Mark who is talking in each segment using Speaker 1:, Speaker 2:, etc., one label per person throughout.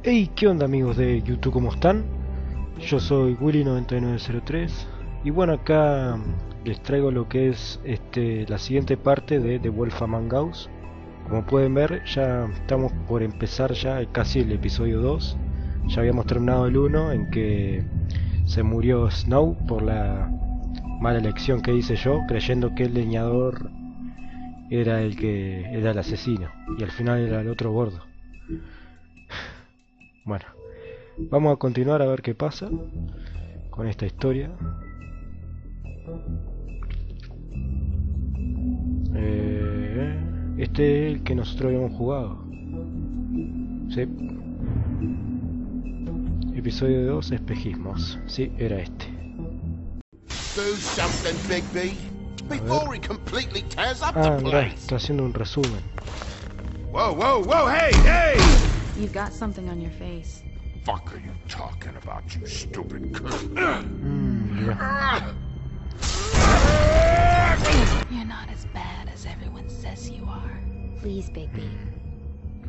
Speaker 1: Hey, ¿qué onda amigos de YouTube? ¿Cómo están? Yo soy Willy9903 y bueno, acá les traigo lo que es la siguiente parte de The Wolf Among Us. Como pueden ver, ya estamos por empezar ya casi el episodio 2. Ya habíamos terminado el 1 en que se murió Snow por la mala elección que hice yo, creyendo que el leñador era el asesino y al final era el otro gordo. Bueno, vamos a continuar a ver qué pasa con esta historia. Este es el que nosotros habíamos jugado. Sí. Episodio 2, espejismos. Sí, era este.
Speaker 2: Do something, Bigby, before he completely tears up the
Speaker 1: Mirá,
Speaker 2: place.
Speaker 1: está haciendo un resumen.
Speaker 2: Whoa, whoa, whoa, hey, hey!
Speaker 3: You've got something on your face.
Speaker 2: Fuck are you talking about, you stupid cunt?
Speaker 1: Yeah.
Speaker 3: You're not as bad as everyone says you are.
Speaker 4: Please, Bigby.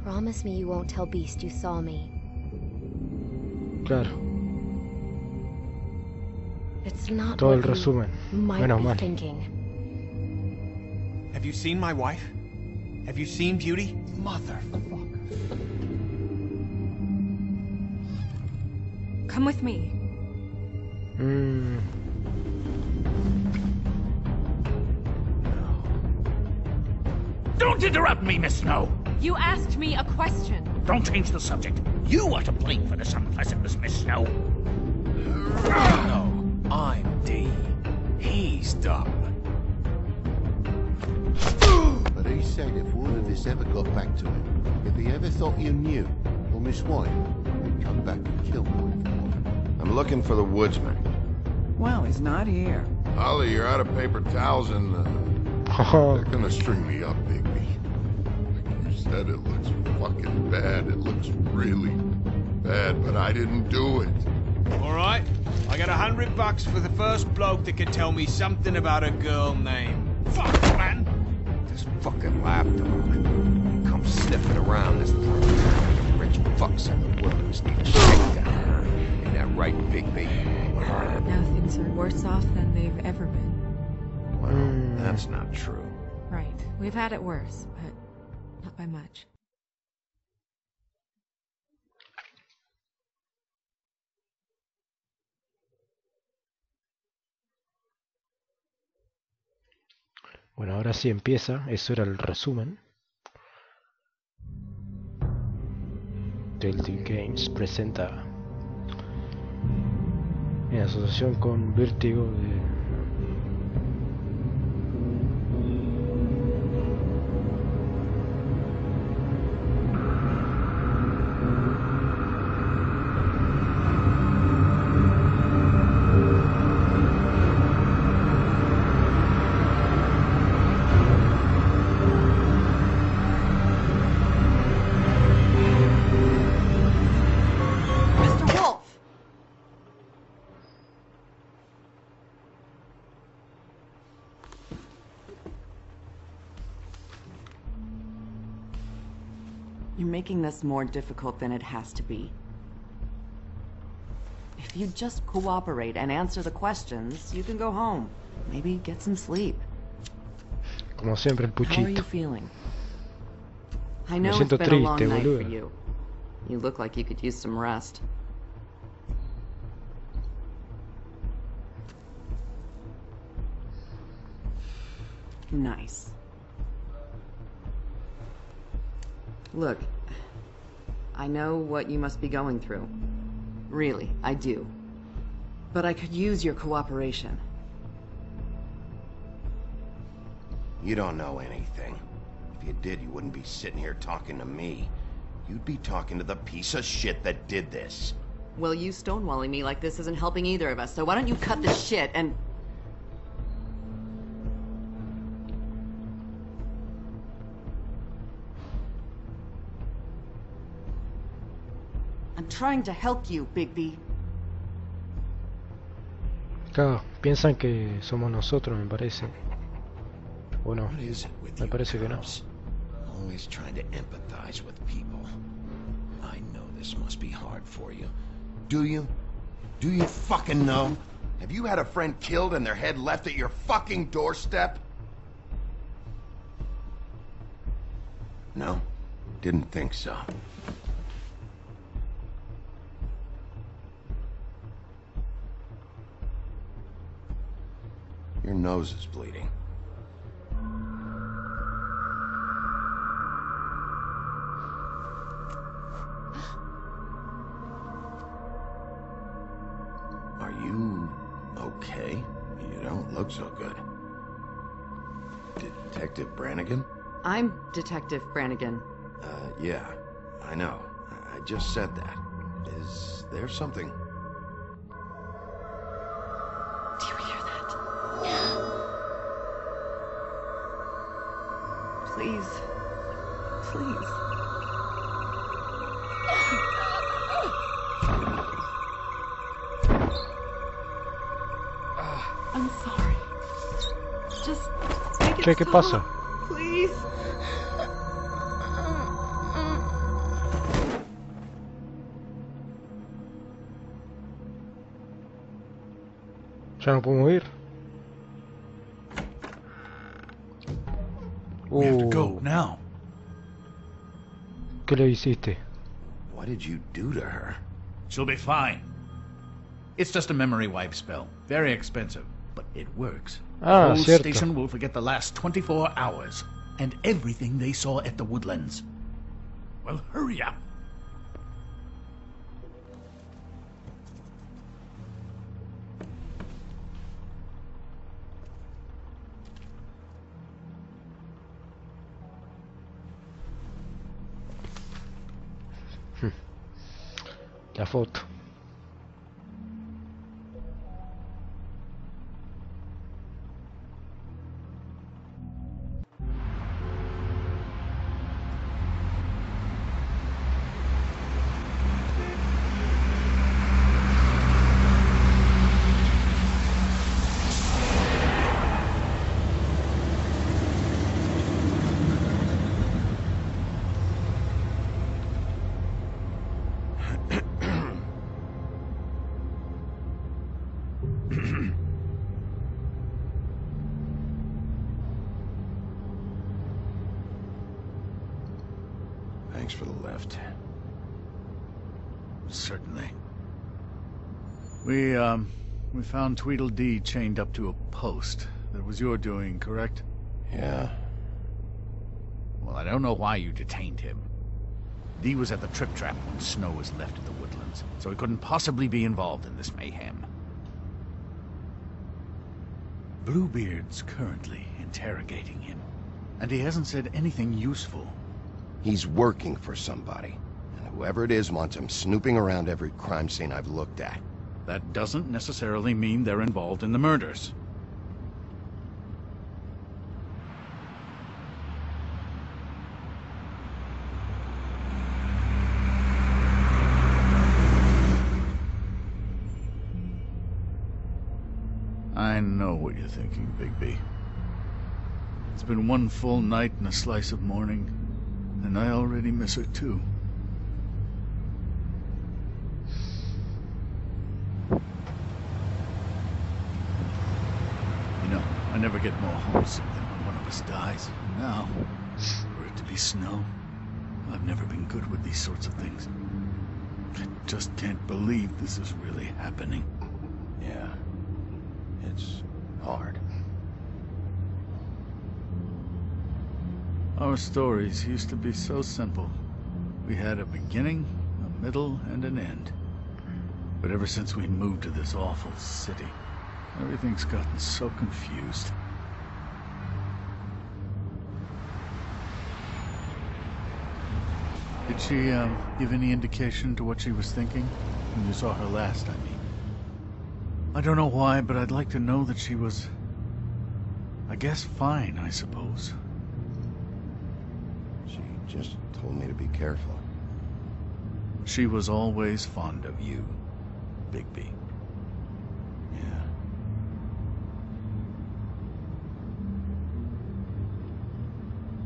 Speaker 4: Promise me you won't tell Beast you saw me.
Speaker 1: Claro,
Speaker 4: It's not
Speaker 1: todo el
Speaker 4: what you
Speaker 1: resumen.
Speaker 4: might
Speaker 1: Menos
Speaker 4: be
Speaker 1: mal.
Speaker 4: thinking.
Speaker 5: Have you seen my wife? Have you seen Beauty?
Speaker 2: Motherfucker.
Speaker 3: Come with me.
Speaker 6: Don't interrupt me, Miss Snow!
Speaker 3: You asked me a question.
Speaker 6: Don't change the subject. You are to blame for this unpleasantness, Miss Snow.
Speaker 5: No, I'm D. He's dumb.
Speaker 2: But he said if word of this ever got back to him, if he ever thought you knew, or Miss White, he'd come back and kill me.
Speaker 7: I'm looking for the woodsman.
Speaker 8: Well, he's not here.
Speaker 7: Ollie, you're out of paper towels and they're gonna string me up, Bigby. Like you said, it looks fucking bad. It looks really bad, but I didn't do it.
Speaker 5: Alright, I got $100 for the first bloke that can tell me something about a girl named... Fuck, man!
Speaker 7: This fucking lapdog. Come sniffing around this rich fucks in the woods need a shakedown. Ain't that right, Bigby?
Speaker 3: Now things are worse off than they've ever been.
Speaker 7: Well, that's not true.
Speaker 3: Right. We've had it worse, but not by much.
Speaker 1: Bueno, ahora sí empieza. Eso era el resumen. Telltale Games presenta en asociación con Vértigo de...
Speaker 8: Mr. Wolf! You're making this more difficult than it has to be. If you just cooperate and answer the questions, you can go home. Maybe get some sleep.
Speaker 1: Como siempre el
Speaker 8: How are you
Speaker 1: puchito.
Speaker 8: feeling? I know it's
Speaker 1: siento
Speaker 8: been a long
Speaker 1: triste,
Speaker 8: night for
Speaker 1: boluda.
Speaker 8: you. You look like you could use some rest. Nice. Look, I know what you must be going through. Really, I do. But I could use your cooperation.
Speaker 7: You don't know anything. If you did, you wouldn't be sitting here talking to me. You'd be talking to the piece of shit that did this.
Speaker 8: Well, you stonewalling me like this isn't helping either of us, so why don't you cut the shit and... I'm trying to help you, Bigby.
Speaker 1: Claro, piensan que somos nosotros, me parece. ¿O no?
Speaker 7: What is it with
Speaker 1: Me
Speaker 7: you
Speaker 1: parece que no.
Speaker 7: cops? Always trying to empathize with people. I know
Speaker 9: This must be hard for you. Do you? Do you fucking know? Have you had a friend killed and their head left at your fucking doorstep? No? Didn't think so. Your nose is bleeding. Are you okay? You don't look so good. Detective Brannigan?
Speaker 8: I'm Detective Brannigan.
Speaker 9: Yeah, I know. I just said that. Is there something?
Speaker 8: Do you hear that? Please. Please. I'm sorry. Just make it
Speaker 1: ¿Qué
Speaker 8: stop.
Speaker 1: pasa?
Speaker 8: Please.
Speaker 1: Ya no podemos ir.
Speaker 6: We have to go now.
Speaker 1: ¿Qué le hiciste?
Speaker 9: What did you do to her?
Speaker 6: She'll be fine. It's just a memory wipe spell. Very expensive, but it works.
Speaker 1: Ah,
Speaker 6: the whole
Speaker 1: cierto.
Speaker 6: station will forget the last 24 hours and everything they saw at the Woodlands. Well, hurry up.
Speaker 1: La foto.
Speaker 9: Thanks for the lift.
Speaker 6: Certainly. We found Tweedledee chained up to a post. That was your doing, correct?
Speaker 9: Yeah.
Speaker 6: Well, I don't know why you detained him. Dee was at the Trip Trap when Snow was left at the Woodlands, so he couldn't possibly be involved in this mayhem. Bluebeard's currently interrogating him, and he hasn't said anything useful.
Speaker 9: He's working for somebody, and whoever it is wants him snooping around every crime scene I've looked at.
Speaker 6: That doesn't necessarily mean they're involved in the murders. I know what you're thinking, Bigby. It's been one full night and a slice of morning, and I already miss her too. You know, I never get more homesick than when one of us dies. And now, for it to be Snow, I've never been good with these sorts of things. I just can't believe this is really happening.
Speaker 9: Yeah. It's hard.
Speaker 6: Our stories used to be so simple. We had a beginning, a middle, and an end. But ever since we moved to this awful city, everything's gotten so confused. Did she, give any indication to what she was thinking? When you saw her last, I mean. I don't know why, but I'd like to know that she was... I guess fine, I suppose.
Speaker 9: She just told me to be careful.
Speaker 6: She was always fond of you, Bigby.
Speaker 9: Yeah.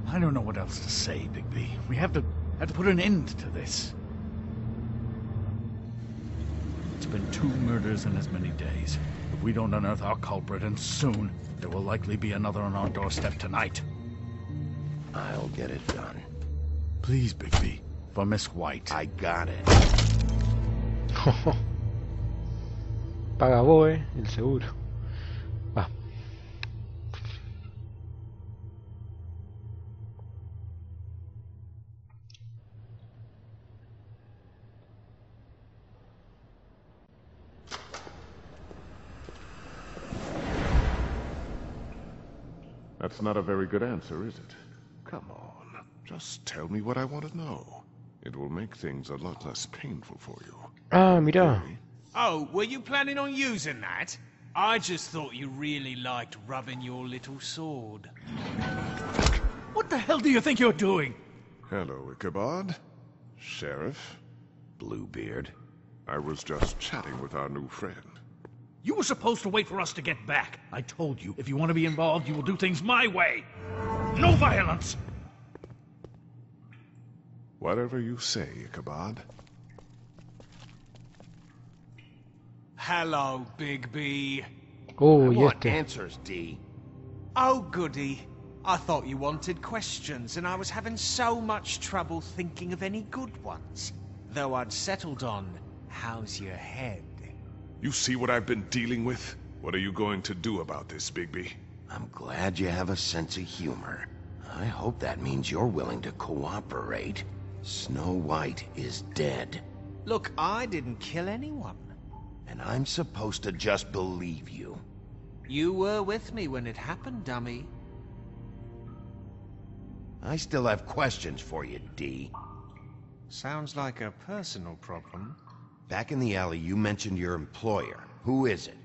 Speaker 6: I don't know what else to say, Bigby. We have to put an end to this. been 2 murders in as many days. If we don't unearth our culprit, and soon, there will likely be another on our doorstep tonight.
Speaker 9: I'll get it done.
Speaker 6: Please, Bigby. For Miss White.
Speaker 9: I got it.
Speaker 1: Paga vos, el seguro. Va.
Speaker 7: That's not a very good answer, is it? Come on, just tell me what I want to know. It will make things a lot less painful for you.
Speaker 1: Ah, mira.
Speaker 5: Oh, were you planning on using that? I just thought you really liked rubbing your little sword.
Speaker 6: What the hell do you think you're doing?
Speaker 7: Hello, Ichabod. Sheriff.
Speaker 9: Bluebeard.
Speaker 7: I was just chatting with our new friend.
Speaker 6: You were supposed to wait for us to get back. I told you, if you want to be involved, you will do things my way. No violence!
Speaker 7: Whatever you say, Ichabod.
Speaker 5: Hello, Bigby.
Speaker 1: Oh,
Speaker 9: I
Speaker 1: y
Speaker 9: want
Speaker 1: este.
Speaker 9: answers, D.
Speaker 5: Oh, goody. I thought you wanted questions, and I was having so much trouble thinking of any good ones. Though I'd settled on, how's your head?
Speaker 7: You see what I've been dealing with? What are you going to do about this, Bigby?
Speaker 9: I'm glad you have a sense of humor. I hope that means you're willing to cooperate. Snow White is dead.
Speaker 5: Look, I didn't kill anyone.
Speaker 9: And I'm supposed to just believe you.
Speaker 5: You were with me when it happened, dummy.
Speaker 9: I still have questions for you, D.
Speaker 5: Sounds like a personal problem.
Speaker 9: Back in the alley, you mentioned your employer. Who is it?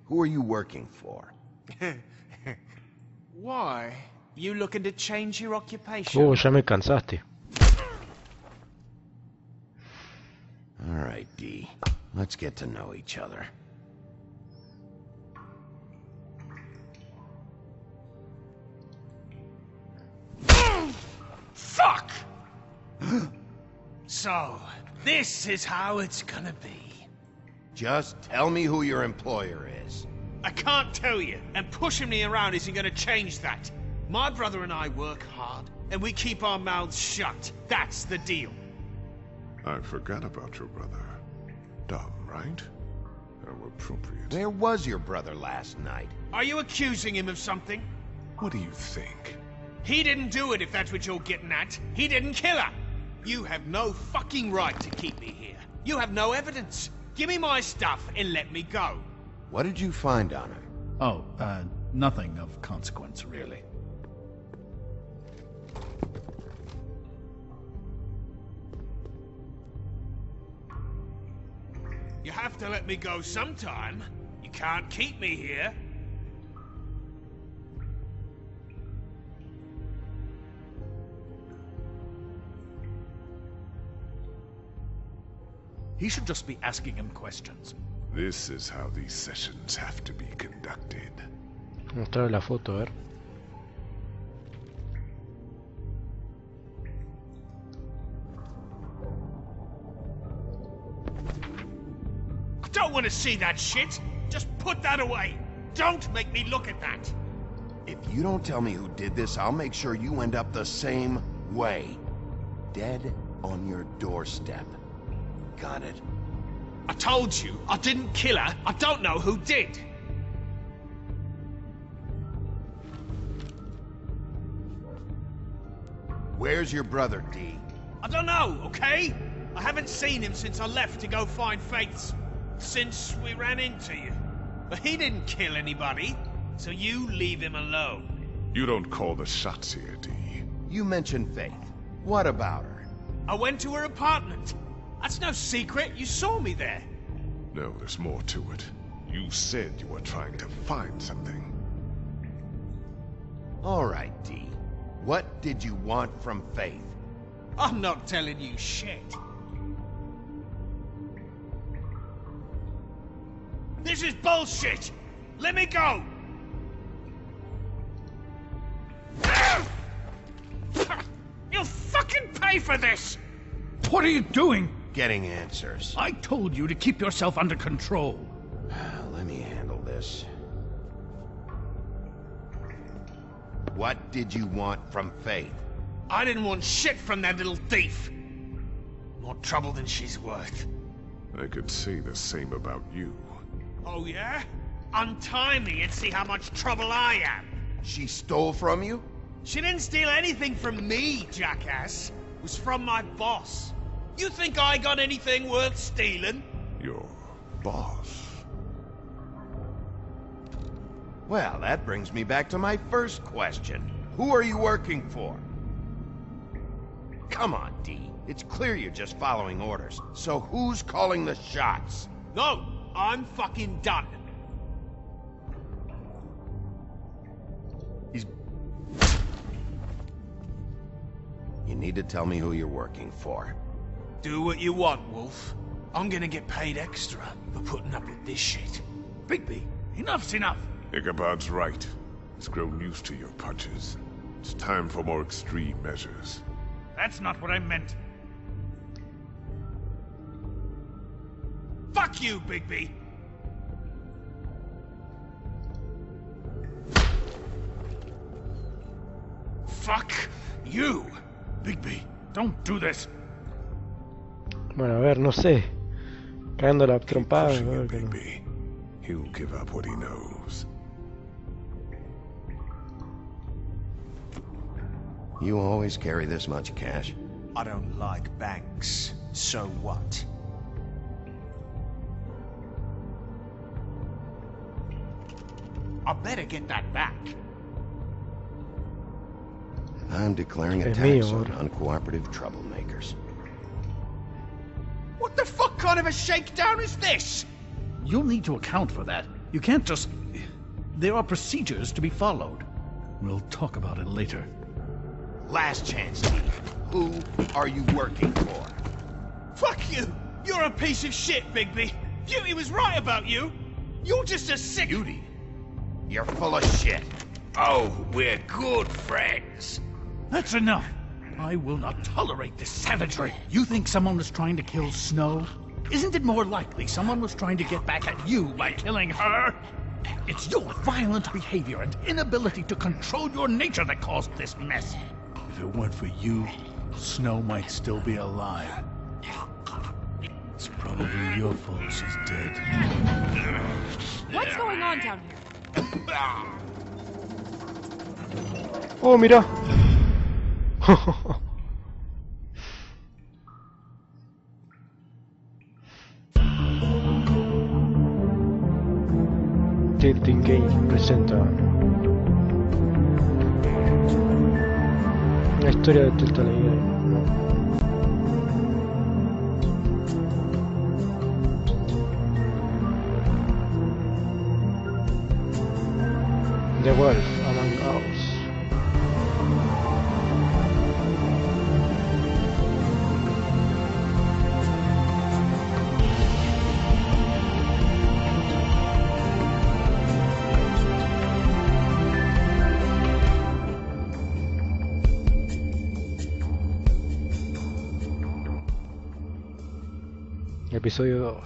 Speaker 9: Who are you working for?
Speaker 5: Why? You looking to change your occupation?
Speaker 1: Oh, ya me cansaste.
Speaker 9: All right, D. Let's get to know each other.
Speaker 5: Fuck! So, this is how it's gonna be.
Speaker 9: Just tell me who your employer is.
Speaker 5: I can't tell you, and pushing me around isn't gonna change that. My brother and I work hard, and we keep our mouths shut. That's the deal.
Speaker 7: I forgot about your brother. Dumb, right? How appropriate.
Speaker 9: Where was your brother last night?
Speaker 5: Are you accusing him of something?
Speaker 7: What do you think?
Speaker 5: He didn't do it, if that's what you're getting at. He didn't kill her. You have no fucking right to keep me here. You have no evidence. Give me my stuff and let me go.
Speaker 9: What did you find on her?
Speaker 6: Oh, nothing of consequence, really.
Speaker 5: You have to let me go sometime. You can't keep me here.
Speaker 6: He should just be asking him questions.
Speaker 7: This is how these sessions have to be conducted.
Speaker 1: Mostrar la foto, a ver.
Speaker 5: I don't want to see that shit. Just put that away. Don't make me look at that.
Speaker 9: If you don't tell me who did this, I'll make sure you end up the same way. Dead on your doorstep. Got it?
Speaker 5: I told you, I didn't kill her. I don't know who did.
Speaker 9: Where's your brother, D?
Speaker 5: I don't know, okay? I haven't seen him since I left to go find Faith's. Since we ran into you. But he didn't kill anybody, so you leave him alone.
Speaker 7: You don't call the shots here, D.
Speaker 9: You mentioned Faith. What about her?
Speaker 5: I went to her apartment. That's no secret. You saw me there.
Speaker 7: No, there's more to it. You said you were trying to find something.
Speaker 9: All right, D. What did you want from Faith?
Speaker 5: I'm not telling you shit. This is bullshit! Let me go! You'll fucking pay for this!
Speaker 6: What are you doing?
Speaker 9: getting answers.
Speaker 6: I told you to keep yourself under control.
Speaker 9: Let me handle this. What did you want from Faith?
Speaker 5: I didn't want shit from that little thief. More trouble than she's worth.
Speaker 10: I could say the same about you.
Speaker 5: Oh yeah? Untie me and see how much trouble I am.
Speaker 9: She stole from you?
Speaker 5: She didn't steal anything from me, jackass. It was from my boss. You think I got anything worth stealing?
Speaker 10: Your boss.
Speaker 9: Well, that brings me back to my first question. Who are you working for? Come on, D. It's clear you're just following orders. So who's calling the shots?
Speaker 5: No, I'm fucking done.
Speaker 9: You need to tell me who you're working for.
Speaker 5: Do what you want, Wolf. I'm gonna get paid extra for putting up with this shit.
Speaker 6: Bigby, enough's enough.
Speaker 10: Ichabod's right. He's grown used to your punches. It's time for more extreme measures.
Speaker 6: That's not what I meant.
Speaker 5: Fuck you, Bigby! Fuck you!
Speaker 6: Bigby, don't do this.
Speaker 1: Bueno, a ver, no sé. Cagando la
Speaker 10: Keep
Speaker 1: trompada.
Speaker 10: pushing
Speaker 1: a
Speaker 10: him,
Speaker 1: ver que no.
Speaker 10: Bigby. He'll give up what he knows.
Speaker 9: You always carry this much cash?
Speaker 5: I don't like banks. So what? I better get that back.
Speaker 9: I'm declaring a
Speaker 1: Es
Speaker 9: tax
Speaker 1: mío,
Speaker 9: on
Speaker 1: ahora.
Speaker 9: uncooperative troublemakers.
Speaker 5: What the fuck kind of a shakedown is this?
Speaker 6: You'll need to account for that. You can't just... There are procedures to be followed. We'll talk about it later.
Speaker 9: Last chance, D. Who are you working for?
Speaker 5: Fuck you! You're a piece of shit, Bigby! Beauty was right about you! You're just a sick...
Speaker 9: Beauty? You're full of shit.
Speaker 5: Oh, we're good friends.
Speaker 6: That's enough. I will not tolerate this savagery. You think someone was trying to kill Snow? Isn't it more likely someone was trying to get back at you by killing her? It's your violent behavior and inability to control your nature that caused this mess. If it weren't for you, Snow might still be alive. It's probably your fault she's dead.
Speaker 3: What's going on down here?
Speaker 1: Oh, mira. Telltale Games presenta la historia de Telltale Games. The Wolf Among Us. Episodio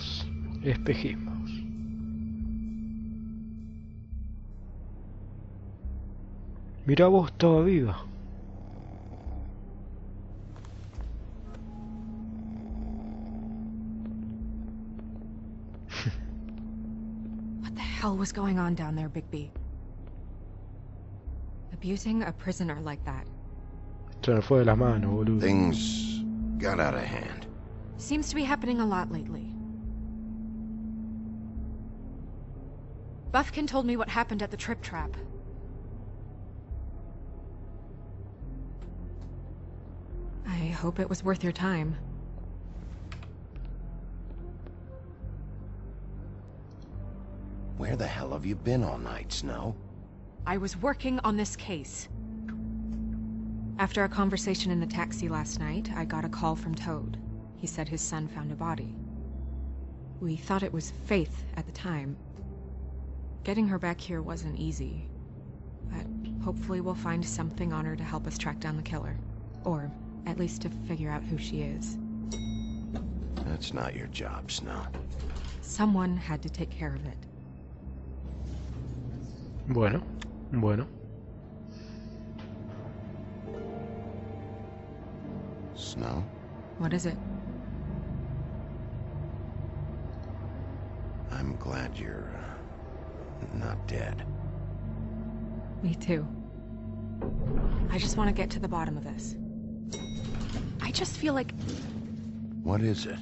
Speaker 1: 2. Espejismos. Mira vos, estaba viva.
Speaker 3: What the hell was going on down there, Bigby? Abusing a prisoner like that.
Speaker 1: Se me fue de las manos, boludo.
Speaker 9: Things got out of hand.
Speaker 3: Seems to be happening a lot lately. Buffkin told me what happened at the Trip Trap. I hope it was worth your time.
Speaker 9: Where the hell have you been all night, Snow?
Speaker 3: I was working on this case. After a conversation in the taxi last night, I got a call from Toad. He said his son found a body. We thought it was Faith at the time. Getting her back here wasn't easy, but hopefully we'll find something on her to help us track down the killer. Or at least to figure out who she is.
Speaker 9: That's not your job, Snow.
Speaker 3: Someone had to take care of it.
Speaker 1: Bueno, bueno.
Speaker 9: Snow?
Speaker 3: What is it?
Speaker 9: I'm glad you're not dead.
Speaker 3: Me too. I just want to get to the bottom of this. I just feel like...
Speaker 9: What is it?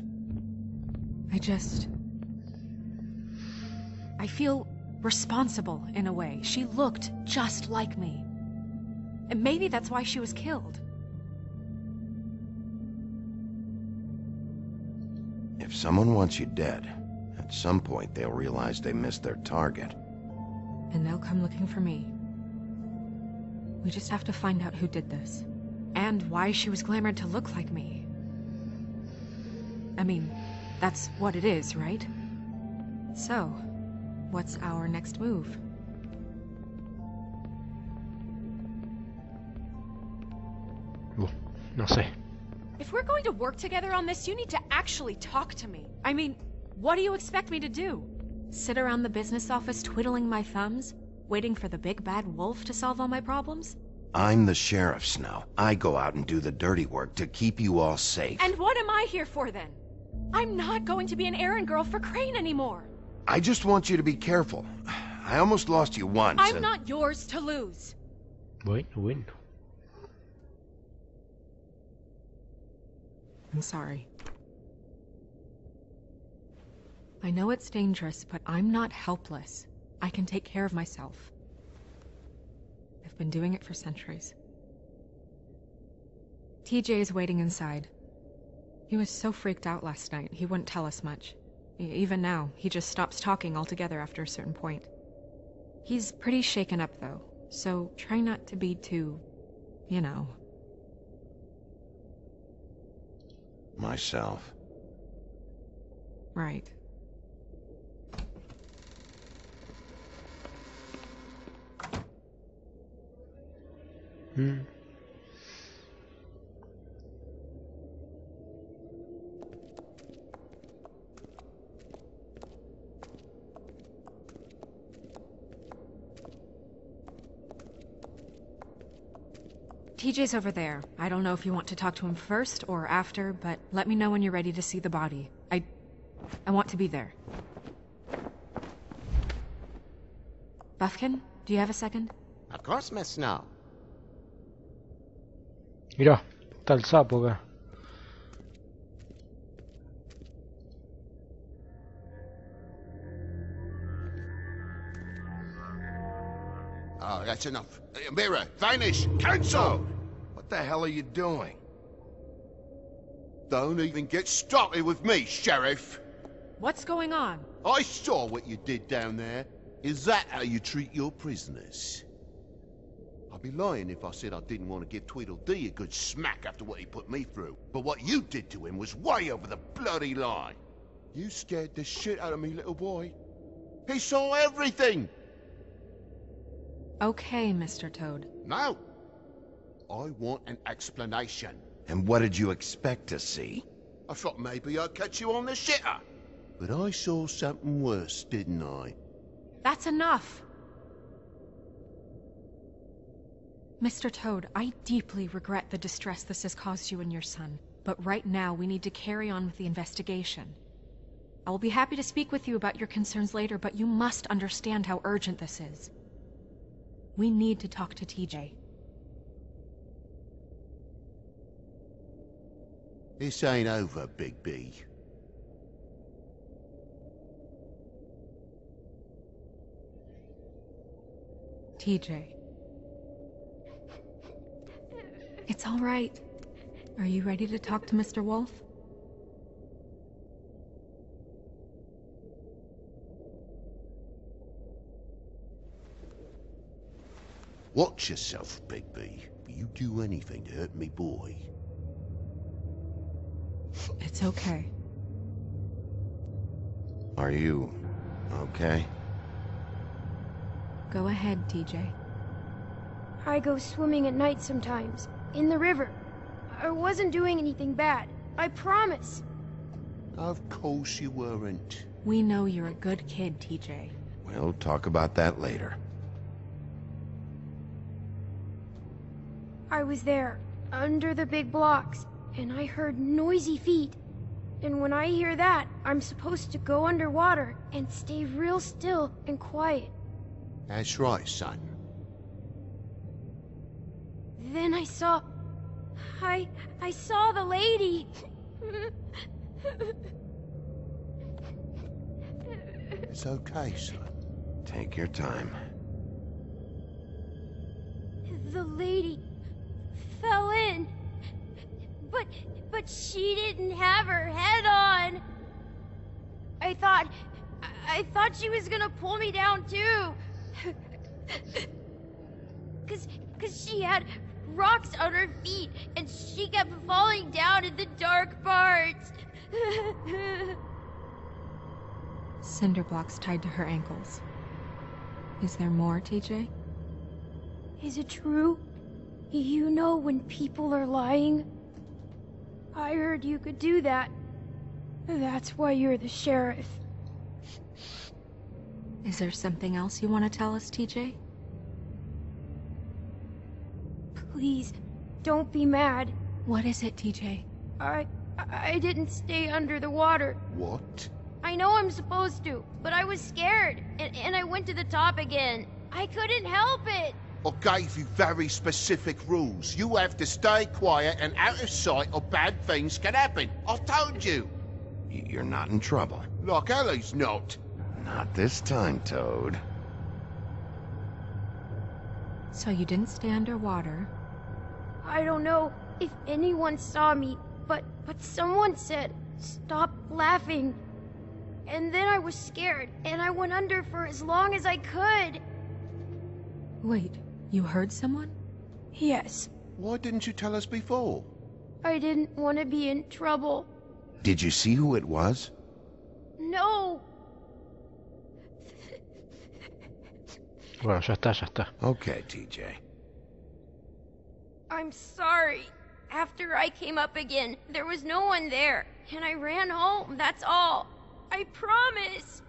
Speaker 3: I feel responsible in a way. She looked just like me. And maybe that's why she was killed.
Speaker 9: If someone wants you dead, at some point they'll realize they missed their target.
Speaker 3: And they'll come looking for me. We just have to find out who did this. And why she was glamored to look like me. I mean, that's what it is, right? So, what's our next move?
Speaker 1: No sé.
Speaker 3: If we're going to work together on this, you need to actually talk to me. I mean, what do you expect me to do? Sit around the business office twiddling my thumbs, waiting for the big bad wolf to solve all my problems?
Speaker 9: I'm the sheriff, Snow. I go out and do the dirty work to keep you all safe.
Speaker 3: And what am I here for then? I'm not going to be an errand girl for Crane anymore.
Speaker 9: I just want you to be careful. I almost lost you once.
Speaker 3: I'm not yours to lose.
Speaker 1: Bueno.
Speaker 3: I'm sorry. I know it's dangerous, but I'm not helpless. I can take care of myself. I've been doing it for centuries. TJ is waiting inside. He was so freaked out last night, he wouldn't tell us much. Even now, he just stops talking altogether after a certain point. He's pretty shaken up, though, so try not to be too, you know.
Speaker 9: Myself.
Speaker 3: Right. TJ's over there. I don't know if you want to talk to him first or after, but let me know when you're ready to see the body. I want to be there. Buffkin, do you have a second?
Speaker 2: Of course, Miss Snow.
Speaker 1: Mirá, está el sapo acá.
Speaker 2: Oh, that's enough. Mirror, vanish, cancel!
Speaker 9: What the hell are you doing?
Speaker 2: Don't even get started with me, Sheriff.
Speaker 3: What's going on?
Speaker 2: I saw what you did down there. Is that how you treat your prisoners? I'd be lying if I said I didn't want to give Tweedledee a good smack after what he put me through. But what you did to him was way over the bloody line. You scared the shit out of me, little boy. He saw everything!
Speaker 3: Okay, Mr. Toad.
Speaker 2: No! I want an explanation.
Speaker 9: And what did you expect to see?
Speaker 2: I thought maybe I'd catch you on the shitter. But I saw something worse, didn't I?
Speaker 3: That's enough! Mr. Toad, I deeply regret the distress this has caused you and your son. But right now, we need to carry on with the investigation. I will be happy to speak with you about your concerns later, but you must understand how urgent this is. We need to talk to TJ.
Speaker 2: This ain't over, Big B.
Speaker 3: TJ. It's all right. Are you ready to talk to Mr. Wolf?
Speaker 2: Watch yourself, Big B. You do anything to hurt me, boy.
Speaker 3: It's okay.
Speaker 9: Are you okay?
Speaker 3: Go ahead, TJ.
Speaker 11: I go swimming at night sometimes, in the river. I wasn't doing anything bad, I promise.
Speaker 2: Of course you weren't.
Speaker 3: We know you're a good kid, TJ.
Speaker 9: We'll talk about that later.
Speaker 11: I was there, under the big blocks, and I heard noisy feet. And when I hear that, I'm supposed to go underwater and stay real still and quiet.
Speaker 2: That's right, son.
Speaker 11: Then I saw the lady.
Speaker 2: It's okay, son.
Speaker 9: Take your time.
Speaker 11: The lady fell in. But she didn't have her head on. I thought she was gonna pull me down too. Cause she had rocks on her feet and she kept falling down in the dark parts.
Speaker 3: Cinder blocks tied to her ankles. Is there more, TJ?
Speaker 11: Is it true? You know when people are lying? I heard you could do that. That's why you're the sheriff.
Speaker 3: Is there something else you want to tell us, TJ?
Speaker 11: Please, don't be mad.
Speaker 3: What is it, TJ?
Speaker 11: I didn't stay under the water.
Speaker 2: What?
Speaker 11: I know I'm supposed to, but I was scared, and I went to the top again. I couldn't help it.
Speaker 2: I gave you very specific rules. You have to stay quiet and out of sight or bad things can happen. I've told you.
Speaker 9: You're not in trouble.
Speaker 2: Like Ellie's not.
Speaker 9: Not this time, Toad.
Speaker 3: So you didn't stay underwater.
Speaker 11: I don't know if anyone saw me, but someone said, "Stop laughing." And then I was scared, and I went under for as long as I could.
Speaker 3: Wait, you heard someone?
Speaker 11: Yes.
Speaker 2: Why didn't you tell us before?
Speaker 11: I didn't want to be in trouble.
Speaker 9: Did you see who it was?
Speaker 11: No.
Speaker 1: Bueno, ya está.
Speaker 9: Okay, TJ.
Speaker 11: I'm sorry. After I came up again, there was no one there, and I ran home, that's all. I promise.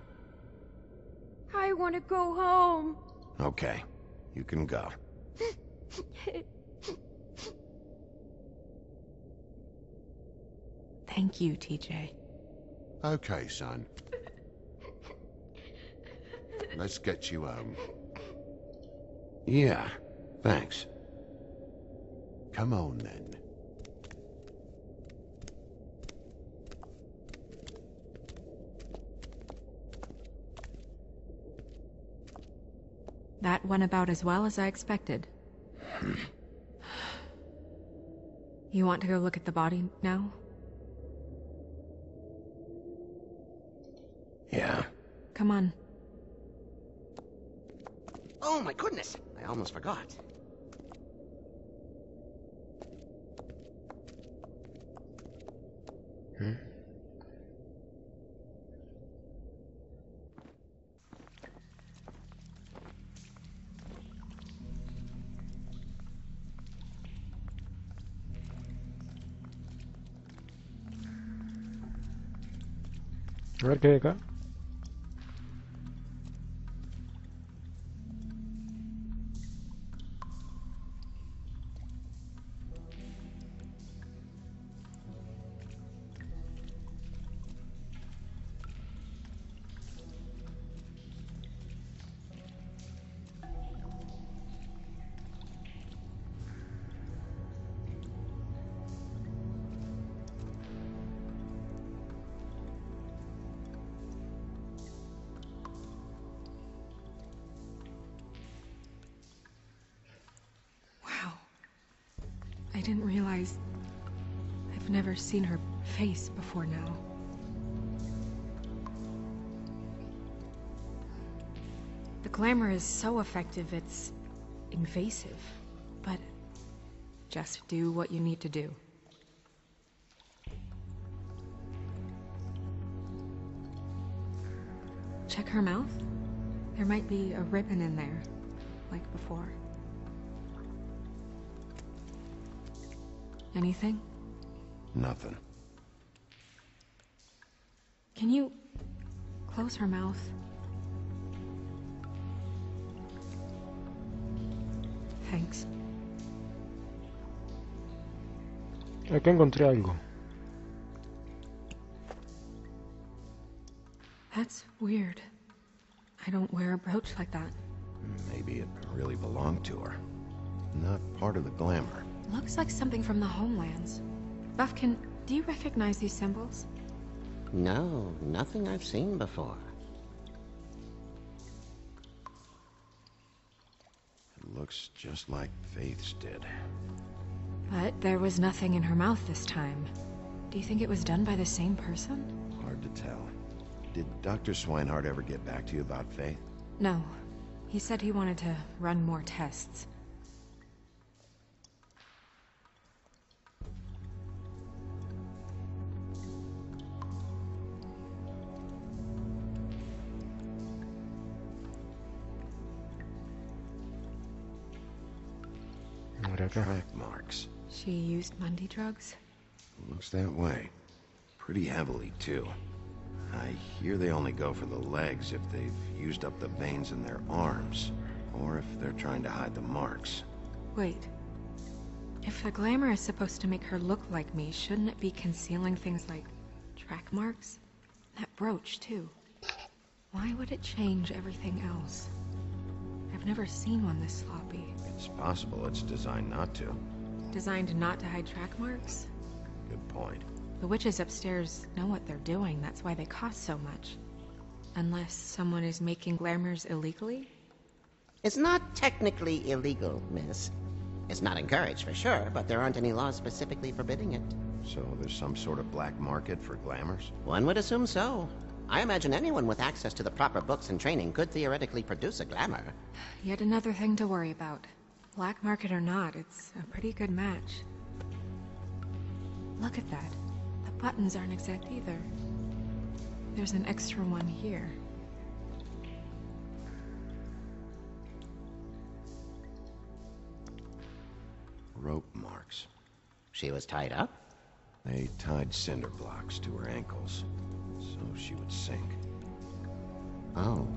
Speaker 11: I want to go home.
Speaker 9: Okay, you can go.
Speaker 3: Thank you, TJ.
Speaker 2: Okay, son. Let's get you home.
Speaker 9: Yeah, thanks.
Speaker 2: Come on, then.
Speaker 3: That went about as well as I expected. You want to go look at the body now?
Speaker 9: Yeah.
Speaker 3: Come on.
Speaker 12: Oh my goodness, I almost forgot.
Speaker 1: A ver qué hay acá.
Speaker 3: I didn't realize I've never seen her face before now. The glamour is so effective, it's invasive, but just do what you need to do. Check her mouth. There might be a ribbon in there, like before. Anything?
Speaker 9: Nothing.
Speaker 3: Can you close her mouth? Thanks.
Speaker 1: Acá encontré algo.
Speaker 3: That's weird. I don't wear a brooch like that.
Speaker 9: Maybe it really belonged to her. Not part of the glamour.
Speaker 3: Looks like something from the homelands. Buffkin, do you recognize these symbols?
Speaker 12: No, nothing I've seen before.
Speaker 9: It looks just like Faith's did.
Speaker 3: But there was nothing in her mouth this time. Do you think it was done by the same person?
Speaker 9: Hard to tell. Did Dr. Swinehart ever get back to you about Faith?
Speaker 3: No. He said he wanted to run more tests.
Speaker 9: Track marks.
Speaker 3: She used Mundy drugs?
Speaker 9: Looks that way. Pretty heavily, too. I hear they only go for the legs if they've used up the veins in their arms, or if they're trying to hide the marks.
Speaker 3: Wait. If the glamour is supposed to make her look like me, shouldn't it be concealing things like track marks? That brooch, too. Why would it change everything else? I've never seen one this sloppy.
Speaker 9: It's possible it's designed not to.
Speaker 3: Designed not to hide track marks?
Speaker 9: Good point.
Speaker 3: The witches upstairs know what they're doing, that's why they cost so much. Unless someone is making glamours illegally?
Speaker 12: It's not technically illegal, miss. It's not encouraged for sure, but there aren't any laws specifically forbidding it.
Speaker 9: So there's some sort of black market for glamours?
Speaker 12: One would assume so. I imagine anyone with access to the proper books and training could theoretically produce a glamour.
Speaker 3: Yet another thing to worry about. Black market or not, it's a pretty good match. Look at that. The buttons aren't exact either. There's an extra one here.
Speaker 9: Rope marks.
Speaker 12: She was tied up?
Speaker 9: They tied cinder blocks to her ankles, so she would sink.
Speaker 12: Oh.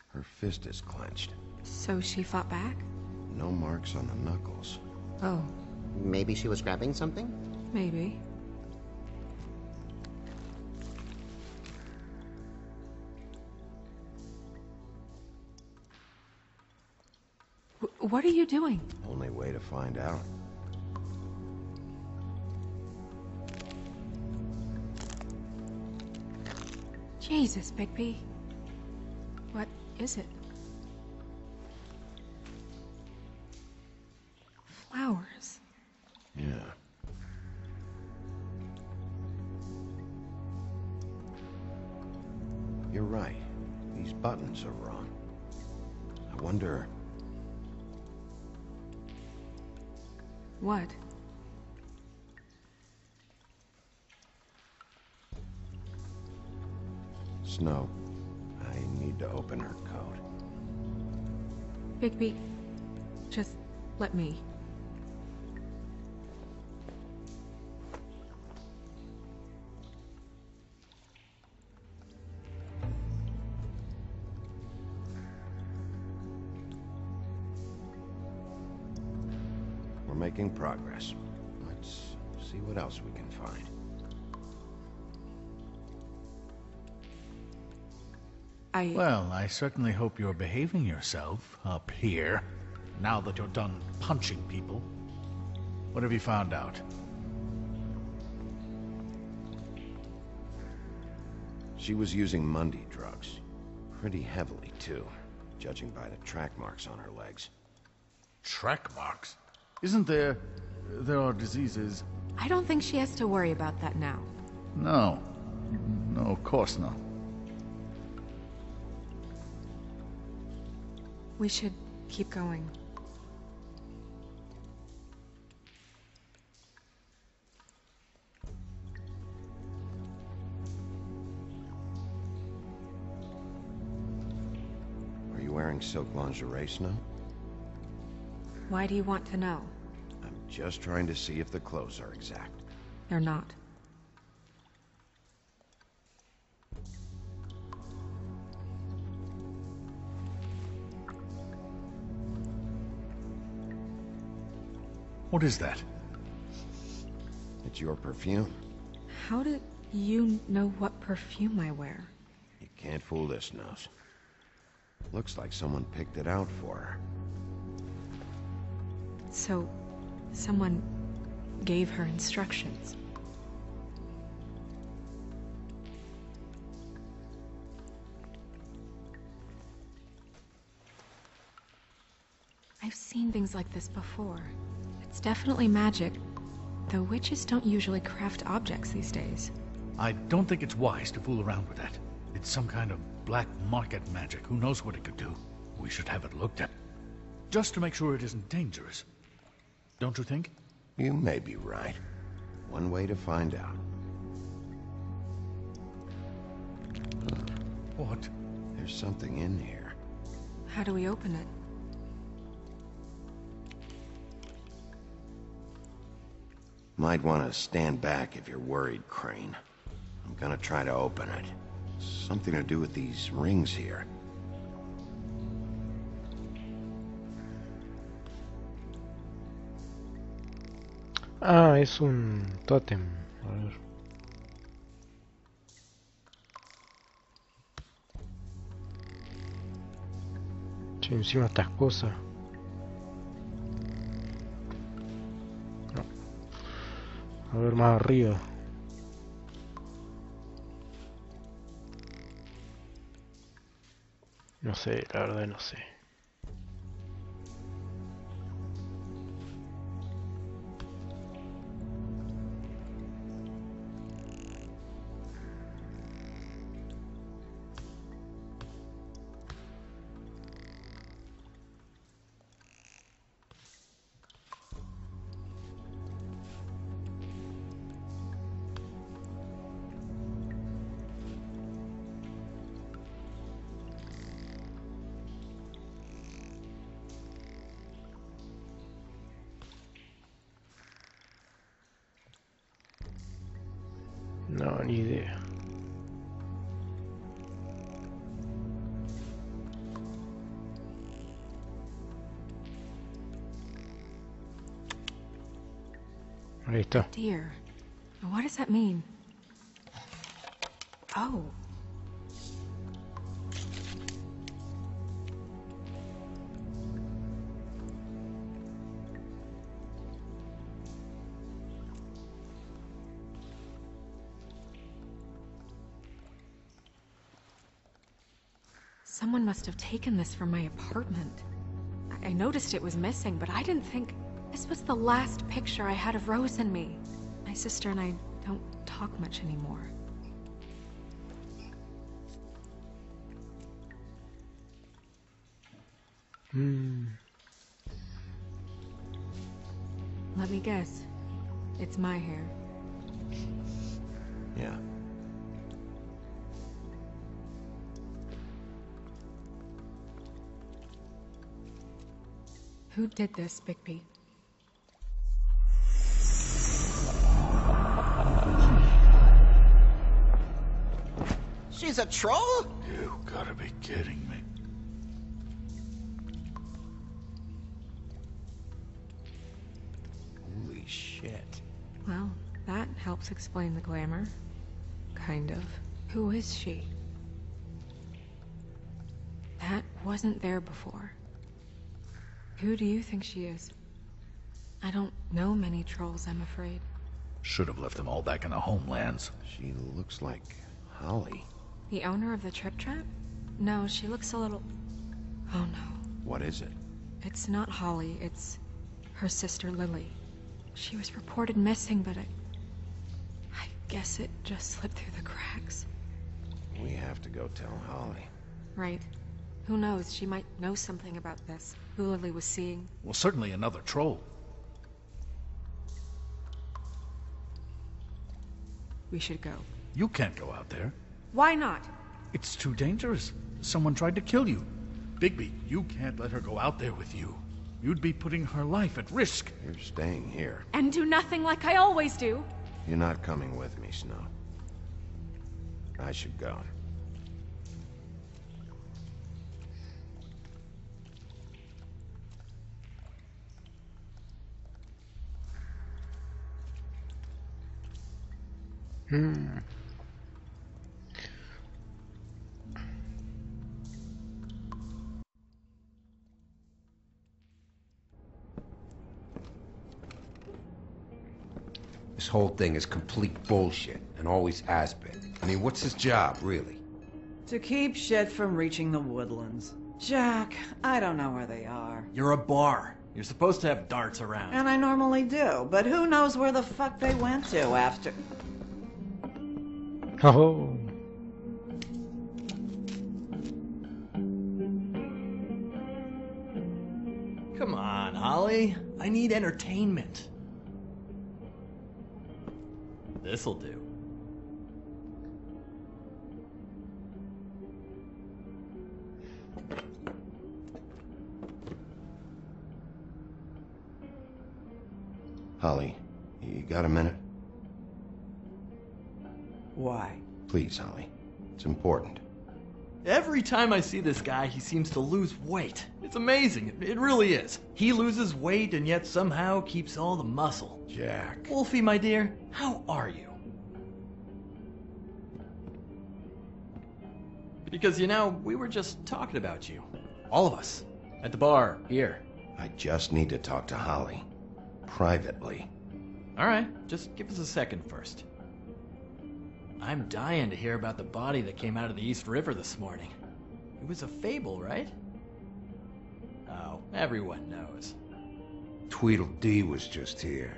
Speaker 9: Her fist is clenched.
Speaker 3: So she fought back?
Speaker 9: No marks on the knuckles.
Speaker 3: Oh.
Speaker 12: Maybe she was grabbing something?
Speaker 3: Maybe. What are you doing?
Speaker 9: Only way to find out.
Speaker 3: Jesus, Bigby. What is it? Flowers.
Speaker 9: Yeah. You're right. These buttons are wrong. I wonder...
Speaker 3: What?
Speaker 9: Snow. I need to open her coat.
Speaker 3: Bigby, just let me.
Speaker 9: We're making progress. Let's see what else we can find.
Speaker 6: Well, I certainly hope you're behaving yourself up here, now that you're done punching people. What have you found out?
Speaker 9: She was using Mundy drugs. Pretty heavily, too, judging by the track marks on her legs.
Speaker 6: Track marks? Isn't there... there are diseases...
Speaker 3: I don't think she has to worry about that now.
Speaker 6: No. No, of course not.
Speaker 3: We should keep going.
Speaker 9: you wearing silk lingerie, Snow?
Speaker 3: Why do you want to know?
Speaker 9: I'm just trying to see if the clothes are exact.
Speaker 3: They're not.
Speaker 6: What is that?
Speaker 9: It's your perfume.
Speaker 3: How did you know what perfume I wear?
Speaker 9: You can't fool this nose. Looks like someone picked it out for her.
Speaker 3: So, someone gave her instructions. I've seen things like this before. It's definitely magic, though witches don't usually craft objects these days.
Speaker 6: I don't think it's wise to fool around with that. It's some kind of black market magic. Who knows what it could do? We should have it looked at, just to make sure it isn't dangerous. Don't you think?
Speaker 9: You may be right. One way to find out.
Speaker 6: What?
Speaker 9: There's something in here.
Speaker 3: How do we open it?
Speaker 9: Might want to stand back if you're worried, Crane. I'm gonna try to open it. Something to do with these rings here.
Speaker 1: Ah, es un tótem. A ver. Che, encima estas cosas. No. A ver más arriba. No sé, la verdad no sé. No, ni idea. Ahí está.
Speaker 3: Dear. What does that mean? Oh. Someone must have taken this from my apartment. I noticed it was missing, but I didn't think this was the last picture I had of Rose and me. My sister and I don't talk much anymore. Let me guess. It's my hair.
Speaker 9: Yeah.
Speaker 3: Who did this, Bigby?
Speaker 12: She's a troll?
Speaker 6: You gotta be kidding me.
Speaker 9: Holy shit.
Speaker 3: Well, that helps explain the glamour. Kind of. Who is she? That wasn't there before. Who do you think she is? I don't know many trolls, I'm afraid.
Speaker 6: Should have left them all back in the homelands.
Speaker 9: She looks like Holly.
Speaker 3: The owner of the Trip Trap? No, she looks a little... Oh no.
Speaker 9: What is it?
Speaker 3: It's not Holly, it's her sister Lily. She was reported missing, but I guess it just slipped through the cracks.
Speaker 9: We have to go tell Holly.
Speaker 3: Right. Who knows, she might know something about this. Who Lily was seeing.
Speaker 6: Well, certainly another troll.
Speaker 3: We should go.
Speaker 6: You can't go out there.
Speaker 3: Why not?
Speaker 6: It's too dangerous. Someone tried to kill you. Bigby, you can't let her go out there with you. You'd be putting her life at risk.
Speaker 9: You're staying here.
Speaker 3: And do nothing like I always do.
Speaker 9: You're not coming with me, Snow. I should go.
Speaker 13: This whole thing is complete bullshit, and always has been. I mean, what's his job, really?
Speaker 8: To keep shit from reaching the woodlands. Jack, I don't know where they are.
Speaker 14: You're a bar. You're supposed to have darts around.
Speaker 8: And I normally do, but who knows where the fuck they went to after...
Speaker 1: Oh.
Speaker 14: Come on, Holly. I need entertainment. This'll do.
Speaker 9: Holly, you got a minute?
Speaker 8: Why?
Speaker 9: Please, Holly. It's important.
Speaker 14: Every time I see this guy, he seems to lose weight. It's amazing. It really is. He loses weight and yet somehow keeps all the muscle.
Speaker 9: Jack.
Speaker 14: Wolfie, my dear, how are you? Because, you know, we were just talking about you. All of us. At the bar, here.
Speaker 9: I just need to talk to Holly. Privately.
Speaker 14: Alright, just give us a second first. I'm dying to hear about the body that came out of the East River this morning. It was a fable, right? Oh, everyone knows.
Speaker 13: Tweedledee was just here.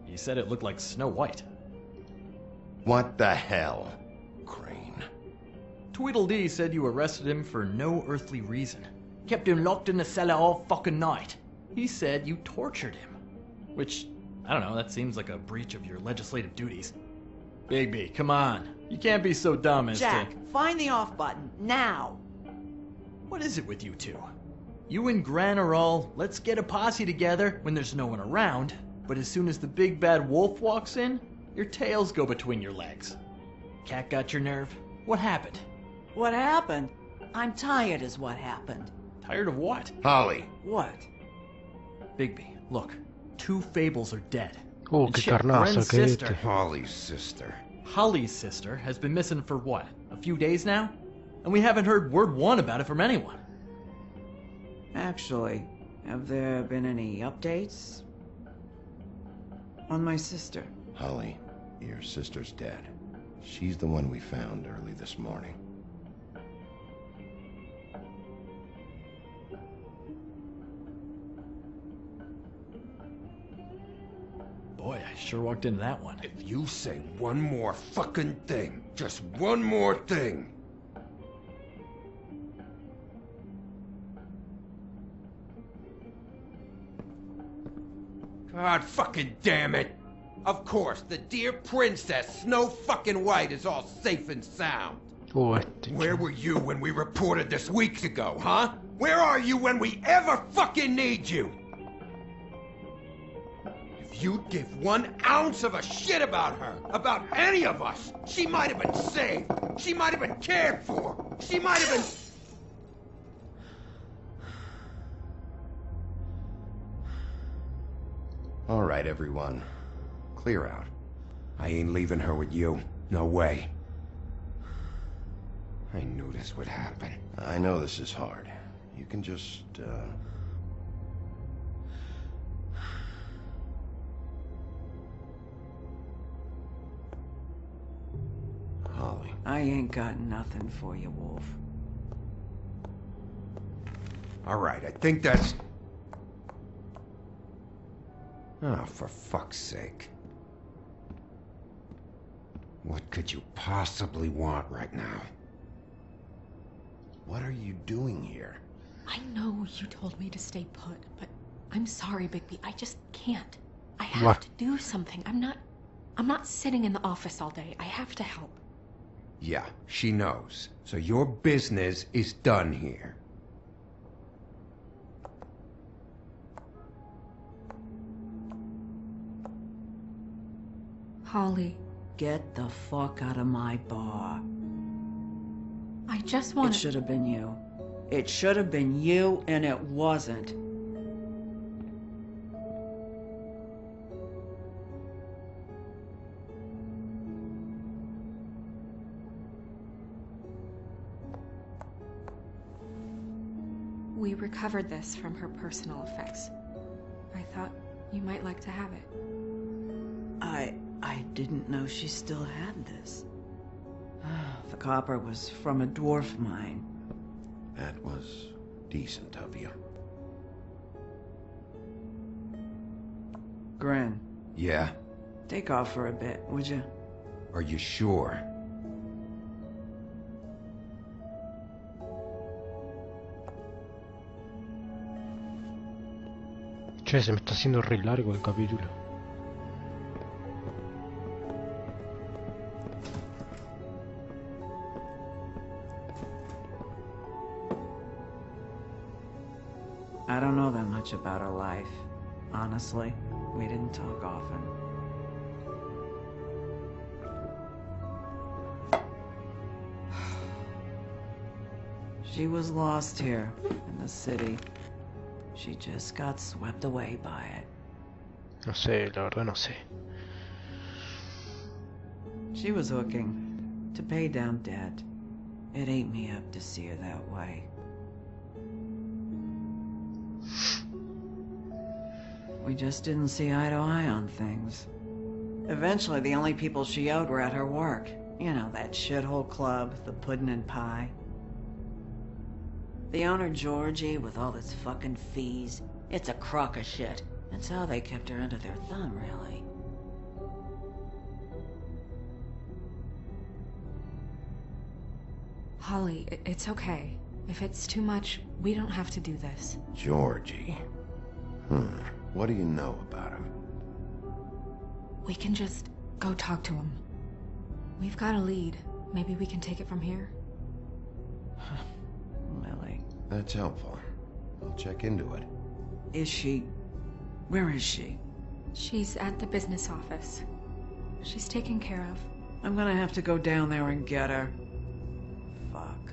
Speaker 14: He said it looked like Snow White.
Speaker 9: What the hell? Crane.
Speaker 14: Tweedledee said you arrested him for no earthly reason. Kept him locked in the cellar all fucking night. He said you tortured him. Which, I don't know, that seems like a breach of your legislative duties. Bigby, come on. You can't be so dumb as
Speaker 8: Jack,
Speaker 14: to...
Speaker 8: find the off button, now!
Speaker 14: What is it with you two? You and Gran are all, let's get a posse together when there's no one around, but as soon as the big bad wolf walks in, your tails go between your legs. Cat got your nerve? What happened?
Speaker 8: What happened? I'm tired is what happened.
Speaker 14: Tired of what?
Speaker 9: Holly.
Speaker 8: What?
Speaker 14: Bigby, look. 2 fables are dead.
Speaker 1: Oh,
Speaker 14: And
Speaker 1: qué
Speaker 14: shit,
Speaker 1: carnaza
Speaker 14: Gren's
Speaker 1: que
Speaker 14: sister,
Speaker 1: este.
Speaker 9: Holly's sister.
Speaker 14: Holly's sister, has been missing for what? A few days now? And we haven't heard word one about it from anyone.
Speaker 8: Actually, have there been any updates? On my sister.
Speaker 9: Holly, your sister's dead. She's the one we found early this morning.
Speaker 14: Boy, I sure walked into that one.
Speaker 13: If you say one more fucking thing, just one more thing. God fucking damn it! Of course, the dear princess, Snow fucking White, is all safe and sound.
Speaker 1: Oh,
Speaker 13: Where were you when we reported this weeks ago, huh? Where are you when we ever fucking need you? If you'd give 1 ounce of a shit about her, about any of us, she might have been saved. She might have been cared for. She might have been...
Speaker 9: All right, everyone. Clear out.
Speaker 13: I ain't leaving her with you. No way. I knew this would happen.
Speaker 9: I know this is hard. You can just, Holly.
Speaker 8: I ain't got nothing for you, Wolf.
Speaker 13: All right, I think that's... Oh, for fuck's sake. What could you possibly want right now?
Speaker 9: What are you doing here?
Speaker 3: I know you told me to stay put, but I'm sorry, Bigby. I just can't. I have to do something. I'm not sitting in the office all day. I have to help.
Speaker 13: Yeah, she knows. So your business is done here.
Speaker 3: Holly,
Speaker 8: Get the fuck out of my bar.
Speaker 3: I just want
Speaker 8: It should have been you. It should have been you, and it wasn't.
Speaker 3: We recovered this from her personal effects. I thought you might like to have it.
Speaker 8: I didn't know she still had this. The copper was from a dwarf mine.
Speaker 9: That was decent of you.
Speaker 8: Gren,
Speaker 13: Yeah?
Speaker 8: take off for a bit, would you?
Speaker 13: Are you sure?
Speaker 1: Che, se me está haciendo re largo el capítulo.
Speaker 8: I don't know that much about her life. Honestly, we didn't talk often. She was lost here in the city. She just got swept away by it.
Speaker 1: No sé, la verdad no sé.
Speaker 8: She was hooking to pay down debt. It ate me up to see her that way. We just didn't see eye to eye on things. Eventually, the only people she owed were at her work. You know, that shithole club, the Puddin' and Pie. The owner, Georgie, with all his fucking fees, it's a crock of shit. That's how they kept her under their thumb, really.
Speaker 3: Holly, it's okay. If it's too much, we don't have to do this.
Speaker 9: Georgie. What do you know about him?
Speaker 3: We can just go talk to him. We've got a lead. Maybe we can take it from here.
Speaker 8: Lily.
Speaker 9: That's helpful. I'll check into it.
Speaker 8: Is she... Where is she?
Speaker 3: She's at the business office. She's taken care of.
Speaker 8: I'm gonna have to go down there and get her. Fuck.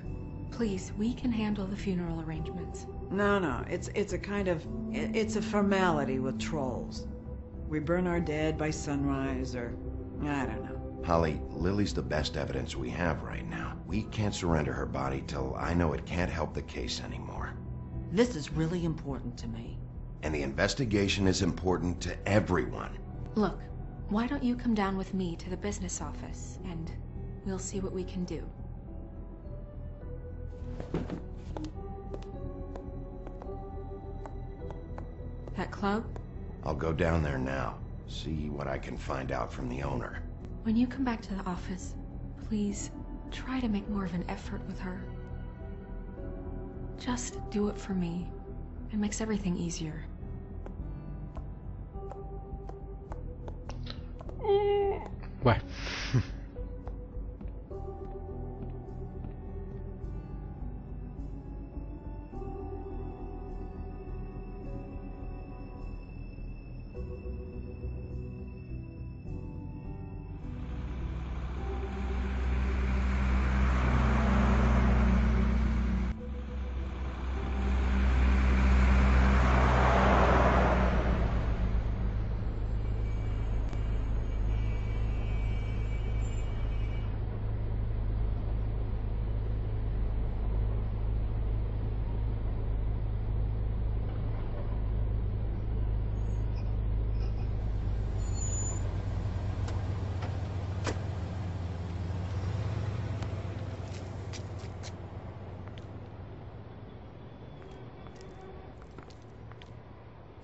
Speaker 3: Please, we can handle the funeral arrangements.
Speaker 8: No, it's a kind of... It's a formality with trolls. We burn our dead by sunrise, or... I don't know.
Speaker 9: Holly, Lily's the best evidence we have right now. We can't surrender her body till I know it can't help the case anymore.
Speaker 8: This is really important to me.
Speaker 9: And the investigation is important to everyone.
Speaker 3: Look, why don't you come down with me to the business office, and we'll see what we can do. That club?
Speaker 9: I'll go down there now, see what I can find out from the owner.
Speaker 3: When you come back to the office, please try to make more of an effort with her. Just do it for me. It makes everything easier.
Speaker 1: Bueno.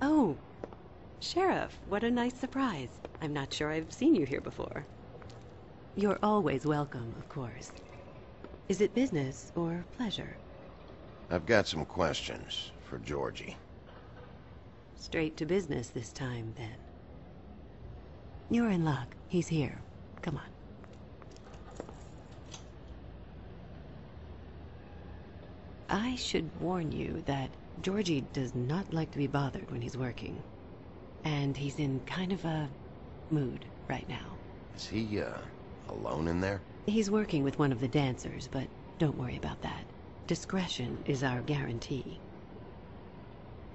Speaker 15: Oh, Sheriff, what a nice surprise. I'm not sure I've seen you here before. You're always welcome, of course. Is it business or pleasure?
Speaker 9: I've got some questions for Georgie.
Speaker 15: Straight to business this time, then. You're in luck. He's here. Come on. I should warn you that Georgie does not like to be bothered when he's working. And he's in kind of a mood right now.
Speaker 9: Is he, alone in there?
Speaker 15: He's working with one of the dancers, but don't worry about that. Discretion is our guarantee.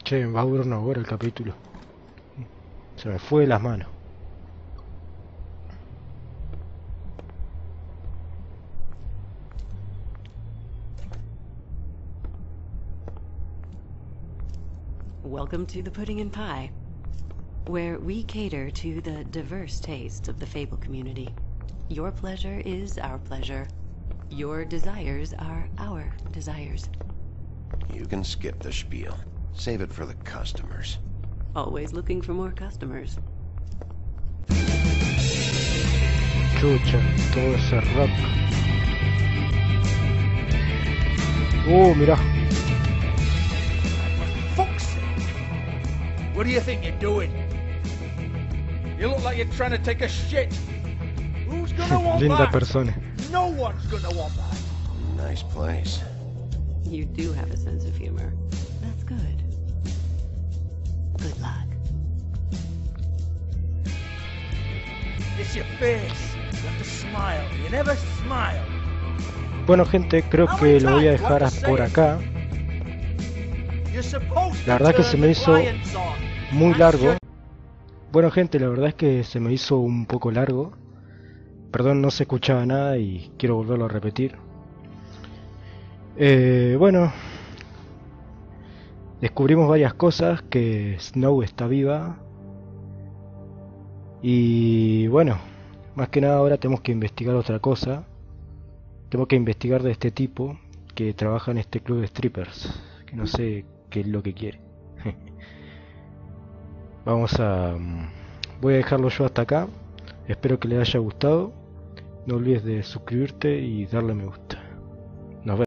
Speaker 1: Che, va a durar una hora el capítulo. Se me fue de las manos.
Speaker 15: Welcome to the Pudding and Pie, where we cater to the diverse tastes of the Fable community. Your pleasure is our pleasure. Your desires are our desires.
Speaker 9: You can skip the spiel. Save it for the customers.
Speaker 15: Always looking for more customers.
Speaker 1: Chucha, todo ese rock. Mirá.
Speaker 5: Fuck's sake! What do you think you're doing? You look like you're trying to take a shit. Who's gonna want
Speaker 1: Linda
Speaker 5: that?
Speaker 1: persona.
Speaker 5: No one's gonna want that.
Speaker 9: Nice place.
Speaker 15: You do have a sense of humor. That's good. Good luck.
Speaker 5: It's your face. You have to smile. You never smile.
Speaker 1: Bueno gente, creo que lo voy a dejar por acá. La verdad que se me hizo muy largo. Bueno gente, la verdad es que se me hizo un poco largo. Perdón, no se escuchaba nada y quiero volverlo a repetir. Bueno, descubrimos varias cosas, que Snow está viva. Y bueno, más que nada ahora tenemos que investigar otra cosa. Tengo que investigar de este tipo que trabaja en este club de strippers, que no sé qué es lo que quiere. Voy a dejarlo yo hasta acá. Espero que les haya gustado. No olvides de suscribirte y darle me gusta. Nos vemos.